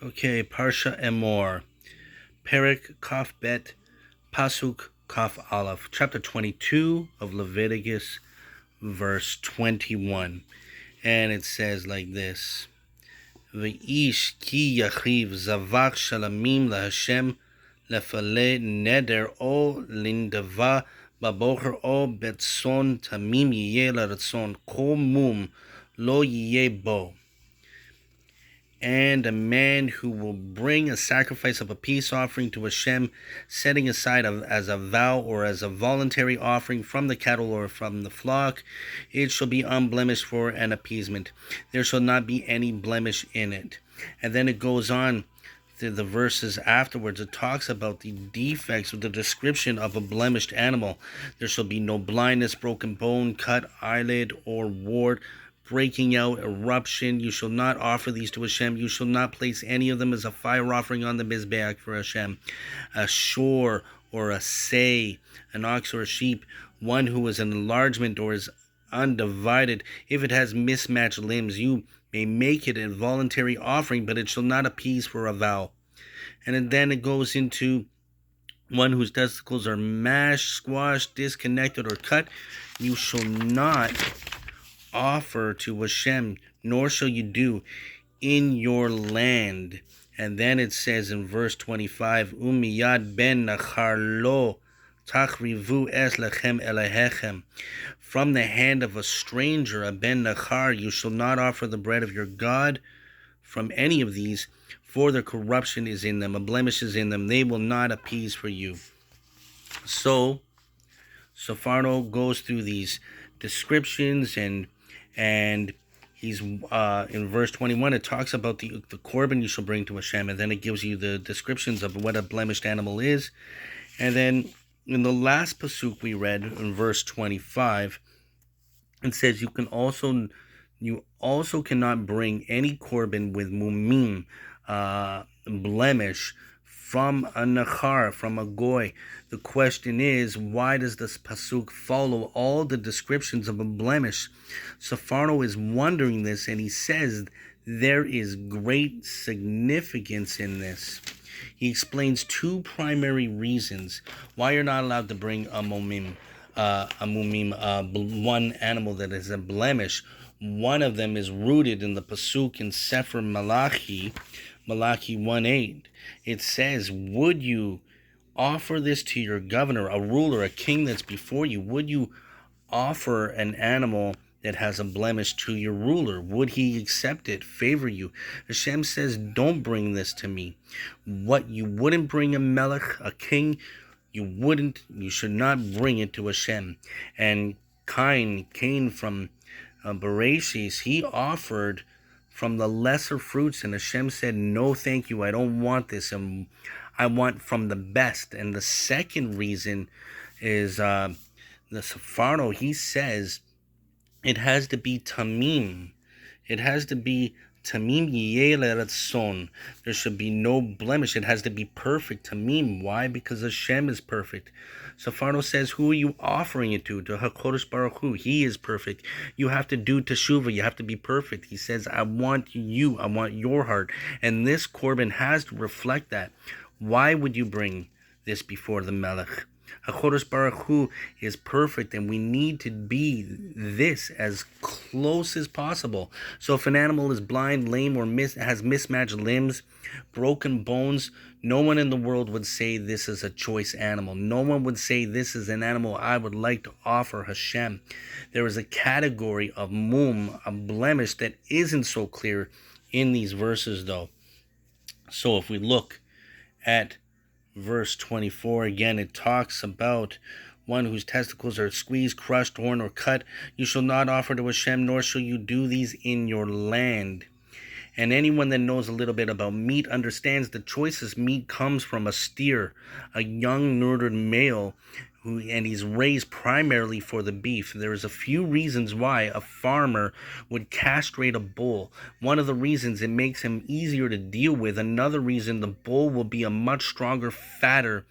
Okay, Parsha Emor, Perek Kaf Bet, Pasuk Kaf Aleph, chapter 22 of Leviticus, verse 21. And it says like this: V'ish ki yachiv zavach shalamim laHashem lefale neder o lindava babocher o betson tamim yiyeh laratzon kol mum lo yiyeh bo. And a man who will bring a sacrifice of a peace offering to Hashem, setting aside as a vow or as a voluntary offering from the cattle or from the flock, it shall be unblemished for an appeasement. There shall not be any blemish in it. And then it goes on to the verses afterwards. It talks about the defects with the description of a blemished animal. There shall be no blindness, broken bone, cut eyelid, or wart, breaking out, eruption. You shall not offer these to Hashem. You shall not place any of them as a fire offering on the Mizbeach for Hashem. A shore or a say, an ox or a sheep, one who is an enlargement or is undivided. If it has mismatched limbs, you may make it a voluntary offering, but it shall not appease for a vow. And then it goes into one whose testicles are mashed, squashed, disconnected, or cut. You shall not offer to Hashem, nor shall you do in your land. And then it says in verse 25, Umiyad ben nachar lo tachrivu es lechem elehechem. From the hand of a stranger, a ben nachar, you shall not offer the bread of your God from any of these, for the corruption is in them, a blemish is in them. They will not appease for you. So Safano goes through these descriptions, and he's in verse 21, it talks about the Korban you shall bring to Hashem, and then it gives you the descriptions of what a blemished animal is. And then in the last pasuk we read in verse 25, it says you also cannot bring any Korban with mumim, blemish, from a nachar, from a goy. The question is, why does this pasuk follow all the descriptions of a blemish? Safano is wondering this, and he says there is great significance in this. He explains two primary reasons why you're not allowed to bring a mumim, one animal that is a blemish. One of them is rooted in the pasuk in Sefer Malachi 1:8. It says, would you offer this to your governor, a ruler, a king that's before you? Would you offer an animal that has a blemish to your ruler? Would he accept it, favor you? Hashem says, don't bring this to me. What you wouldn't bring a melech, a king, you should not bring it to Hashem. And Cain from Bereshis, he offered from the lesser fruits, and Hashem said, no, thank you, I don't want this, and I want from the best. And the second reason is the Sephardo, he says, it has to be tamim. It has to be tamim yiyeh leratzon. There should be no blemish. It has to be perfect. Tamim. Why? Because Hashem is perfect. Safano says, who are you offering it to? To HaKodesh Baruch Hu. He is perfect. You have to do teshuvah. You have to be perfect. He says, I want you. I want your heart. And this Korban has to reflect that. Why would you bring this before the Melech? HaKodesh Baruch Hu is perfect, and we need to be this as close as possible. So if an animal is blind, lame, or has mismatched limbs, broken bones, no one in the world would say this is a choice animal. No one would say this is an animal I would like to offer Hashem. There is a category of mum, a blemish, that isn't so clear in these verses, though. So if we look at verse 24, again, it talks about one whose testicles are squeezed, crushed, torn, or cut. You shall not offer to Hashem, nor shall you do these in your land. And anyone that knows a little bit about meat understands the choicest meat comes from a steer, a young nurtured male, and he's raised primarily for the beef. There is a few reasons why a farmer would castrate a bull. One of the reasons, it makes him easier to deal with. Another reason, the bull will be a much stronger, fatter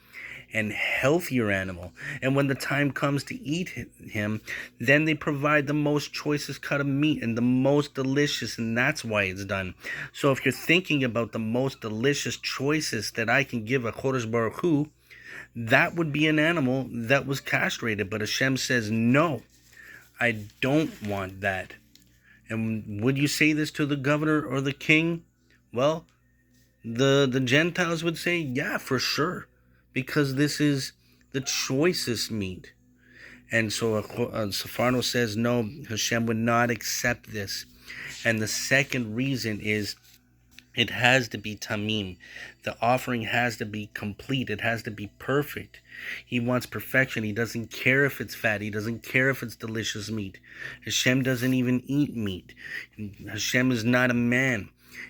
and healthier animal. And when the time comes to eat him, then they provide the most choicest cut of meat and the most delicious, and that's why it's done. So if you're thinking about the most delicious choices that I can give a Chodesh Baruch Hu, that would be an animal that was castrated. But Hashem says, no, I don't want that. And would you say this to the governor or the king? Well, the Gentiles would say, yeah, for sure, because this is the choicest meat. And so Safano says, no, Hashem would not accept this. And the second reason is it has to be tamim. The offering has to be complete. It has to be perfect. He wants perfection. He doesn't care if it's fat. He doesn't care if it's delicious meat. Hashem doesn't even eat meat. Hashem is not a man.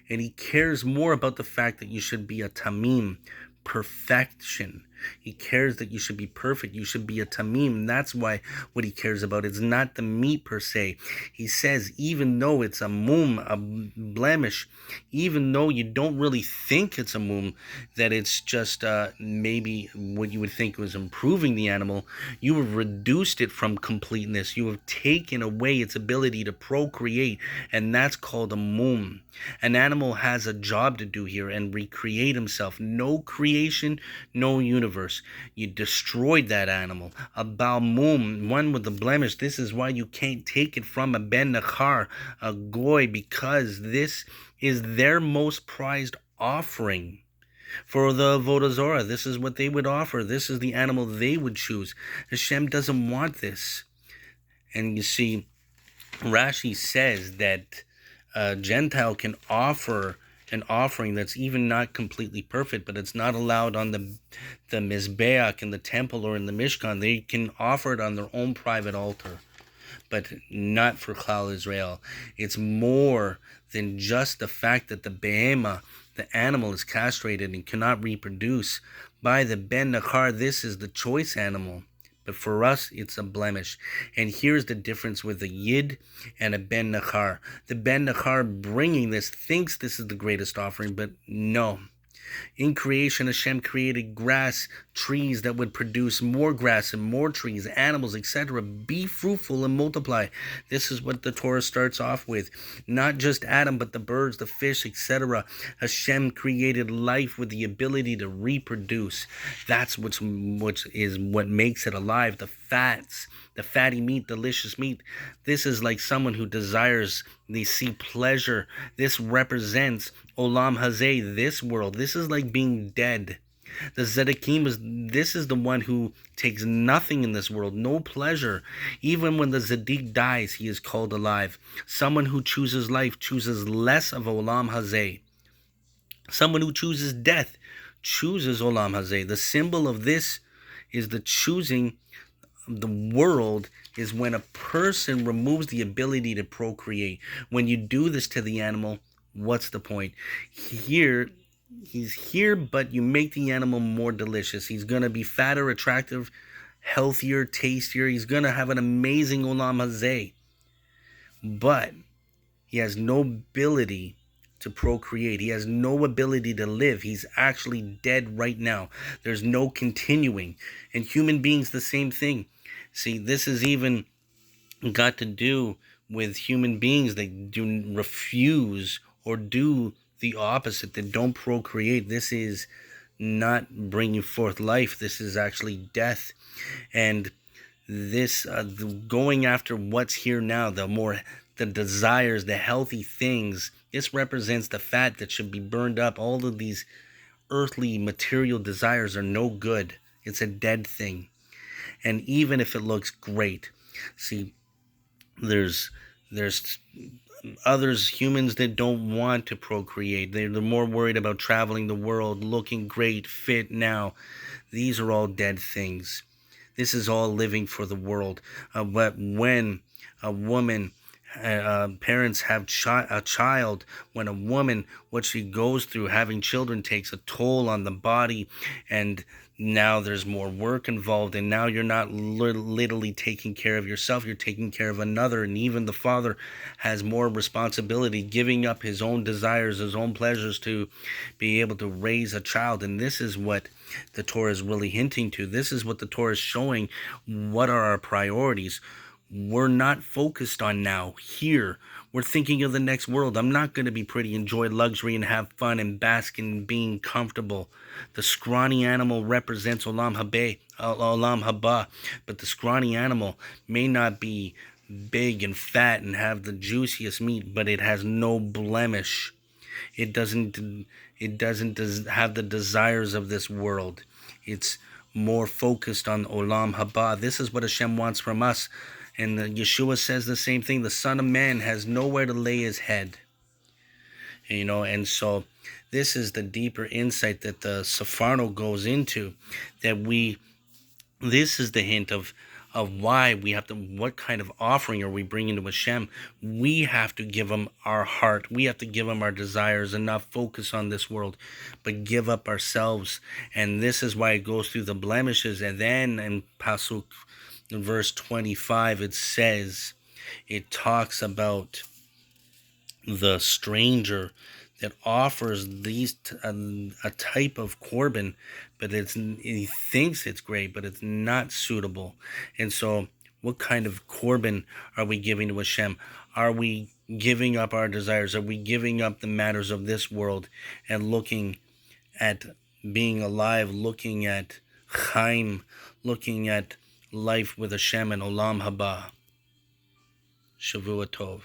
And he cares more about the fact that you should be a tamim, perfection. He cares that you should be perfect. You should be a tamim. That's why what he cares about. It's not the meat per se. He says, even though it's a mum, a blemish, even though you don't really think it's a mum, that it's just maybe what you would think was improving the animal, you have reduced it from completeness. You have taken away its ability to procreate, and that's called a mum. An animal has a job to do here and recreate himself. No creation, no universe. You destroyed that animal. A Baal Mum, one with the blemish. This is why you can't take it from a Ben Nachar, a Goy, because this is their most prized offering. For the Avodah Zorah, this is what they would offer. This is the animal they would choose. Hashem doesn't want this. And you see, Rashi says that a Gentile can offer an offering that's even not completely perfect, but it's not allowed on the Mizbeach in the temple or in the Mishkan. They can offer it on their own private altar, but not for Klal Israel. It's more than just the fact that the behema, the animal, is castrated and cannot reproduce. By the Ben Nachar, this is the choice animal. But for us, it's a blemish. And here's the difference with a Yid and a Ben Nachar. The Ben Nachar bringing this thinks this is the greatest offering, but no. In creation, Hashem created grass, trees that would produce more grass and more trees, animals, etc. Be fruitful and multiply. This is what the Torah starts off with. Not just Adam, but the birds, the fish, etc. Hashem created life with the ability to reproduce. That's what makes it alive. The fats, the fatty meat, delicious meat. This is like someone who desires, they see pleasure. This represents Olam Hazeh, this world. This is like being dead. The Zedekim this is the one who takes nothing in this world, no pleasure. Even when the Zedek dies, he is called alive. Someone who chooses life chooses less of Olam Hazeh. Someone who chooses death chooses Olam Hazeh. The symbol of this is the choosing of the world is when a person removes the ability to procreate. When you do this to the animal, what's the point? He's here, but you make the animal more delicious. He's going to be fatter, attractive, healthier, tastier. He's going to have an amazing Olam Hazeh. But he has no ability to procreate. He has no ability to live. He's actually dead right now. There's no continuing. And human beings, the same thing. See, this is even got to do with human beings. They do refuse or do the opposite. They don't procreate. This is not bringing forth life. This is actually death. And this going after what's here now, the desires, the healthy things, this represents the fat that should be burned up. All of these earthly material desires are no good. It's a dead thing. And even if it looks great, see, there's others, humans that don't want to procreate. They're more worried about traveling the world, looking great, fit now. These are all dead things. This is all living for the world. But when a woman Parents have a child. When a woman, what she goes through having children takes a toll on the body, and now there's more work involved, and now you're not literally taking care of yourself, you're taking care of another. And even the father has more responsibility, giving up his own desires, his own pleasures, to be able to raise a child. And this is what the Torah is really hinting to. This is what the Torah is showing. What are our priorities? We're not focused on now, here. We're thinking of the next world. I'm not going to be pretty, enjoy luxury, and have fun and bask in being comfortable. The scrawny animal represents Olam Haba, but the scrawny animal may not be big and fat and have the juiciest meat, but it has no blemish. It doesn't have the desires of this world. It's more focused on Olam Haba. This is what Hashem wants from us. And Yeshua says the same thing. The Son of Man has nowhere to lay his head. And so this is the deeper insight that the Sepharno goes into, this is the hint of why we have to, what kind of offering are we bringing to Hashem? We have to give him our heart. We have to give him our desires and not focus on this world, but give up ourselves. And this is why it goes through the blemishes. And then in Pasuk, in verse 25, it talks about the stranger that offers a type of korban, but he thinks it's great, but it's not suitable. And so what kind of korban are we giving to Hashem? Are we giving up our desires? Are we giving up the matters of this world and looking at being alive, looking at Chaim, looking at life with Hashem and Olam Haba? Shavua Tov.